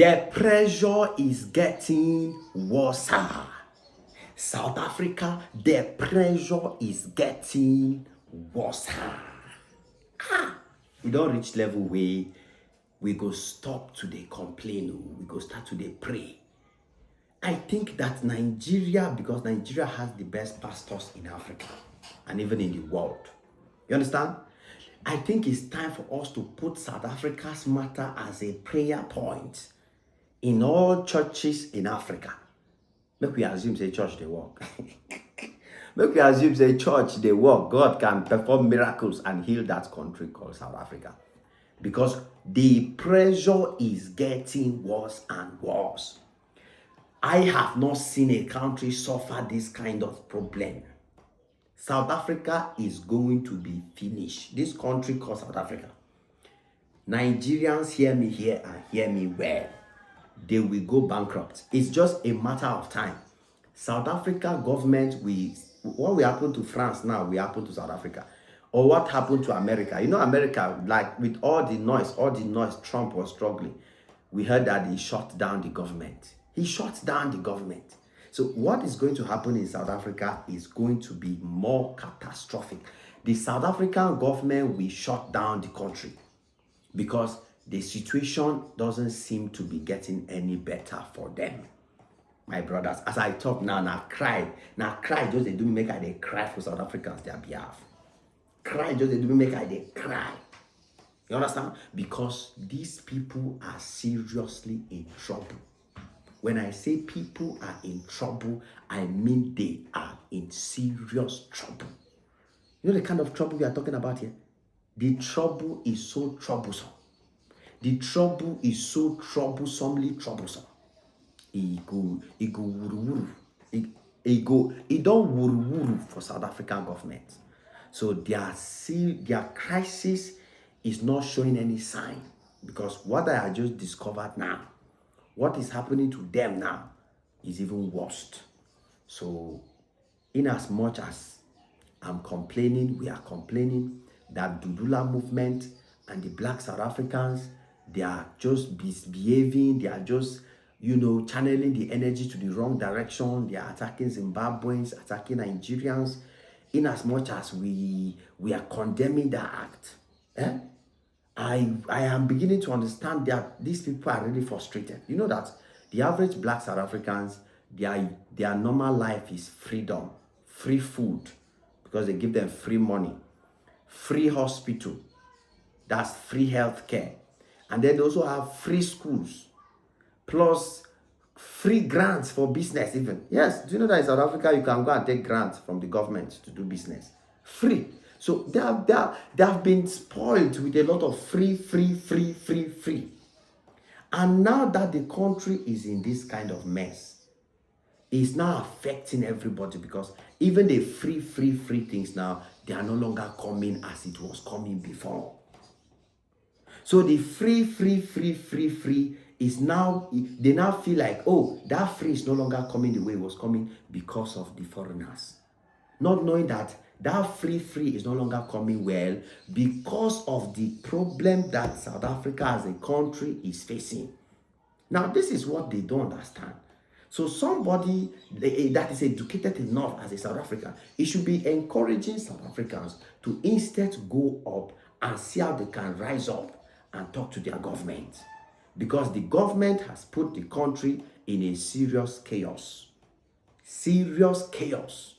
The pressure is getting worse. South Africa, the pressure is getting worse. We don't reach level where we go stop to the complain, we go start to the pray. I think that Nigeria, because Nigeria has the best pastors in Africa and even in the world. You understand? I think it's time for us to put South Africa's matter as a prayer point in all churches in Africa. Make we assume say church they work. Make we assume say church they work. God can perform miracles and heal that country called South Africa. Because the pressure is getting worse and worse. I have not seen a country suffer this kind of problem. South Africa is going to be finished. This country called South Africa. Nigerians hear me here and hear me well. They will go bankrupt. It's just a matter of time. South Africa government, what will happen to France now will happen to South Africa. Or what happened to America? You know, America, like with all the noise Trump was struggling. We heard that he shut down the government. He shut down the government. So what is going to happen in South Africa is going to be more catastrophic. The South African government will shut down the country because the situation doesn't seem to be getting any better for them. My brothers, as I talk now cry, just they do make I cry for South Africans their behalf. Cry just they do make I cry. You understand? Because these people are seriously in trouble. When I say people are in trouble, I mean they are in serious trouble. You know the kind of trouble we are talking about here? The trouble is so troublesome. The trouble is so troublesomely troublesome. It don't wuru for South African government. So their crisis is not showing any sign, because what I have just discovered now, what is happening to them now is even worse. So in as much as we are complaining that Dudula movement and the black South Africans, they are just misbehaving, they are just, channeling the energy to the wrong direction. They are attacking Zimbabweans, attacking Nigerians. In as much as we are condemning that act, I am beginning to understand that these people are really frustrated. You know that the average black South Africans, their normal life is freedom, free food, because they give them free money, free hospital, that's free health care. And then they also have free schools, plus free grants for business even. Yes, do you know that in South Africa you can go and take grants from the government to do business? Free. So they have been spoiled with a lot of free. And now that the country is in this kind of mess, it's now affecting everybody, because even the free things now, they are no longer coming as it was coming before. So the free is now, they now feel like, oh, that free is no longer coming the way it was coming because of the foreigners. Not knowing that free is no longer coming well because of the problem that South Africa as a country is facing. Now, this is what they don't understand. So somebody that is educated enough as a South African, it should be encouraging South Africans to instead go up and see how they can rise up and talk to their government. Because the government has put the country in a serious chaos. Serious chaos.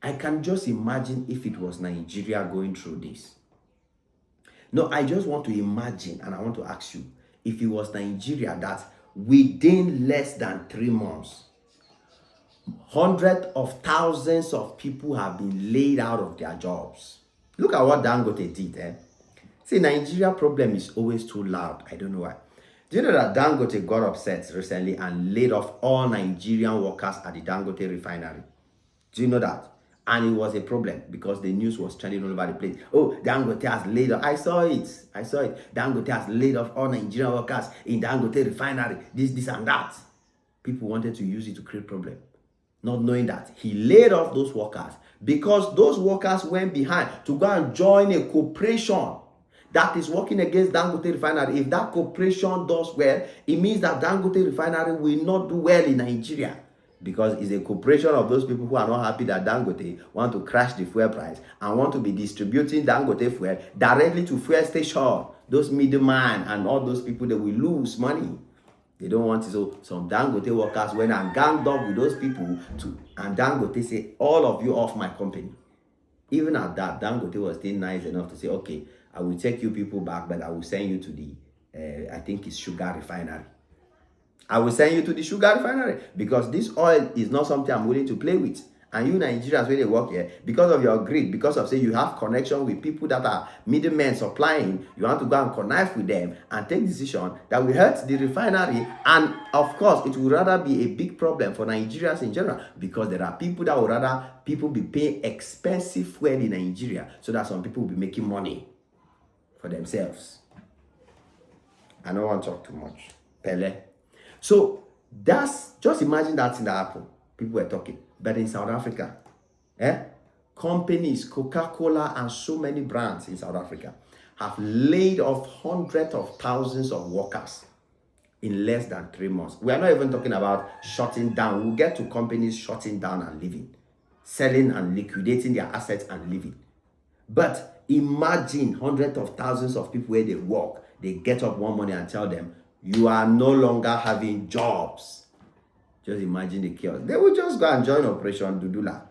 I can just imagine if it was Nigeria going through this. No, I just want to imagine, and I want to ask you, if it was Nigeria that within less than 3 months, hundreds of thousands of people have been laid out of their jobs. Look at what Dangote did. See, Nigeria problem is always too loud. I don't know why. Do you know that Dangote got upset recently and laid off all Nigerian workers at the Dangote refinery? Do you know that? And it was a problem because the news was trending all over the place. Oh, Dangote has laid off. I saw it. Dangote has laid off all Nigerian workers in Dangote refinery. This and that. People wanted to use it to create problem. Not knowing that he laid off those workers because those workers went behind to go and join a corporation that is working against Dangote Refinery. If that corporation does well, it means that Dangote Refinery will not do well in Nigeria, because it's a corporation of those people who are not happy that Dangote want to crash the fuel price and want to be distributing Dangote fuel directly to fuel station. Those middlemen and all those people, they will lose money. They don't want it. So some Dangote workers went and ganged up with those people and Dangote say, all of you off my company. Even at that, Dangote was still nice enough to say, okay, I will take you people back, but I will send you to the, I think it's sugar refinery. I will send you to the sugar refinery, because this oil is not something I'm willing to play with. And you Nigerians, when they work here, because of your greed, because of say you have connection with people that are middlemen supplying, you want to go and connive with them and take decision that will hurt the refinery. And of course, it will rather be a big problem for Nigerians in general, because there are people that would rather people be paying expensive fuel in Nigeria so that some people will be making money for themselves. I don't want to talk too much. Pele. So that's, just imagine that thing that happened. People were talking. But in South Africa, companies, Coca-Cola and so many brands in South Africa have laid off hundreds of thousands of workers in less than 3 months. We are not even talking about shutting down. We'll get to companies shutting down and leaving, selling and liquidating their assets and leaving. But imagine hundreds of thousands of people where they work, they get up one morning and tell them, you are no longer having jobs. Just imagine the chaos. They will just go and join Operation Dudula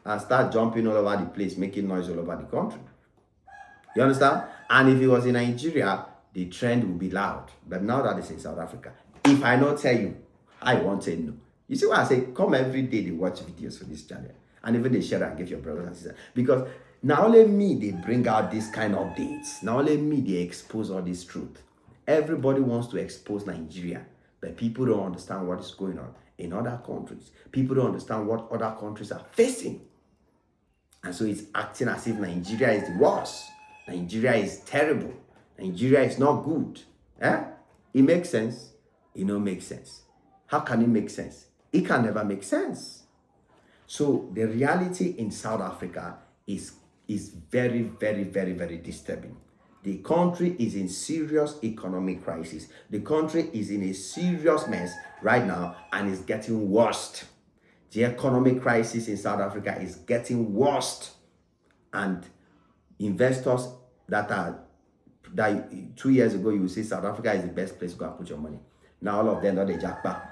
and start jumping all over the place, making noise all over the country. You understand? And if it was in Nigeria, the trend would be loud. But now that it's in South Africa, if I not tell you, I won't say no. You see why I say, come every day, they watch videos for this channel. And even they share and give your brothers and sisters. Because not only me, they bring out these kind of updates. Not only me, they expose all this truth. Everybody wants to expose Nigeria, but people don't understand what is going on in other countries. People don't understand what other countries are facing. And so it's acting as if Nigeria is the worst. Nigeria is terrible. Nigeria is not good. It makes sense? It don't make sense. How can it make sense? It can never make sense. So the reality in South Africa is very, very, very, very disturbing. The country is in serious economic crisis. The country is in a serious mess right now and is getting worse. The economic crisis in South Africa is getting worse. And investors that 2 years ago, you would say South Africa is the best place to go and put your money. Now all of them don't they jackpot.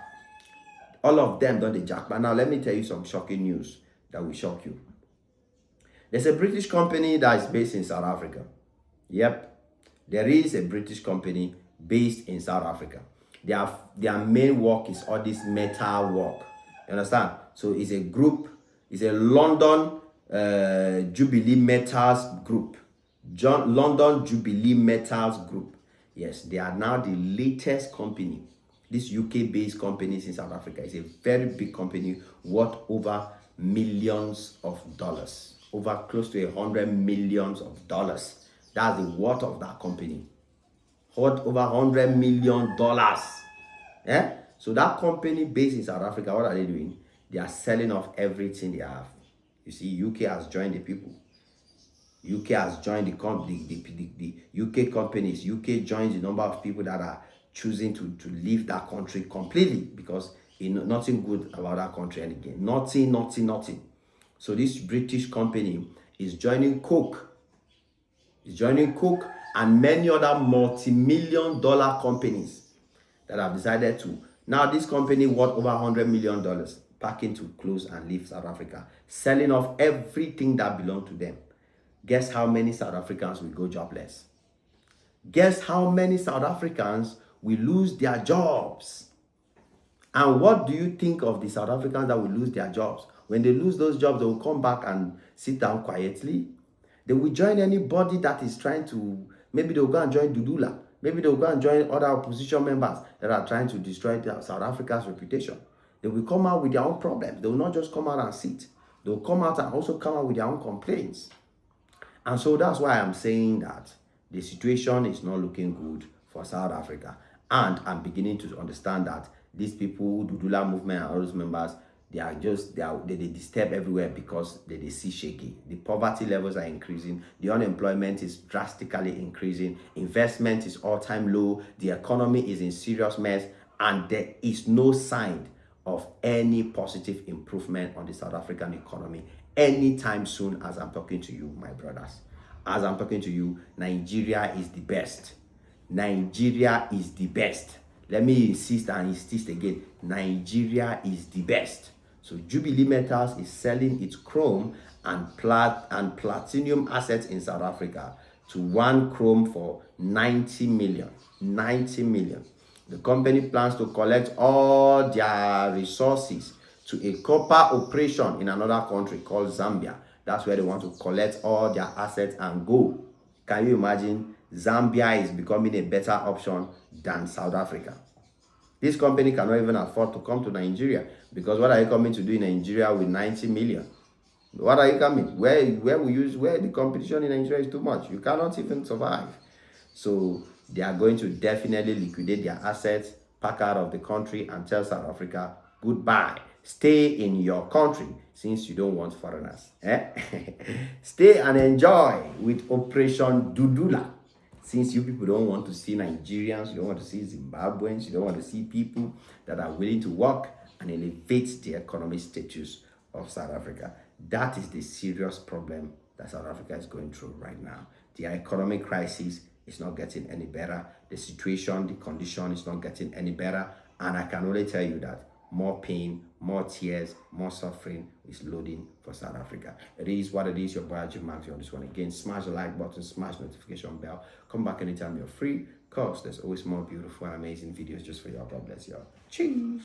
All of them don't they jackpot. Now let me tell you some shocking news that will shock you. There's a British company that is based in South Africa. Yep, there is a British company based in South Africa. Their main work is all this metal work. You understand? So it's a group, it's a London Jubilee Metals Group. London Jubilee Metals Group. Yes, they are now the latest company. This UK-based company in South Africa is a very big company worth over millions of dollars. Over close to $100 million. That's the worth of that company. Worth over $100 million. So that company based in South Africa, what are they doing? They are selling off everything they have. You see, UK has joined the people. UK has joined the UK companies. UK joins the number of people that are choosing to leave that country completely, because nothing good about that country and again. Nothing. So this British company is joining Coke. It's joining Coke and many other multi-million-dollar companies that have decided to. Now this company worth over $100 million, packing to close and leave South Africa, selling off everything that belonged to them. Guess how many South Africans will go jobless? Guess how many South Africans will lose their jobs? And what do you think of the South Africans that will lose their jobs? When they lose those jobs, they will come back and sit down quietly. They will join anybody that is trying to, maybe they'll go and join Dudula. Maybe they'll go and join other opposition members that are trying to destroy South Africa's reputation. They will come out with their own problems. They will not just come out and sit. They'll come out and also come out with their own complaints. And so that's why I'm saying that the situation is not looking good for South Africa. And I'm beginning to understand that these people, Dudula movement and all those members, they disturb everywhere because they see shaky. The poverty levels are increasing, the unemployment is drastically increasing, investment is all-time low, the economy is in serious mess, and there is no sign of any positive improvement on the South African economy anytime soon. As I'm talking to you, my brothers, as I'm talking to you, Nigeria is the best. Nigeria is the best. Let me insist and insist again. Nigeria is the best. So Jubilee Metals is selling its chrome and platinum assets in South Africa to One Chrome for 90 million. 90 million. The company plans to collect all their resources to a copper operation in another country called Zambia. That's where they want to collect all their assets and go. Can you imagine? Zambia is becoming a better option than South Africa. This company cannot even afford to come to Nigeria, because what are you coming to do in Nigeria with 90 million? What are you coming? Where the competition in Nigeria is too much. You cannot even survive. So they are going to definitely liquidate their assets, pack out of the country, and tell South Africa goodbye. Stay in your country since you don't want foreigners. Stay and enjoy with Operation Dudula. Since you people don't want to see Nigerians, you don't want to see Zimbabweans, you don't want to see people that are willing to work and elevate the economic status of South Africa. That is the serious problem that South Africa is going through right now. The economic crisis is not getting any better. The situation, the condition is not getting any better. And I can only tell you that more pain, more tears, more suffering is loading for South Africa. It is what it is. Your boy Jim Max on this one again. Smash the like button, smash the notification bell. Come back anytime you're free, because there's always more beautiful and amazing videos just for y'all. God bless y'all. Cheers.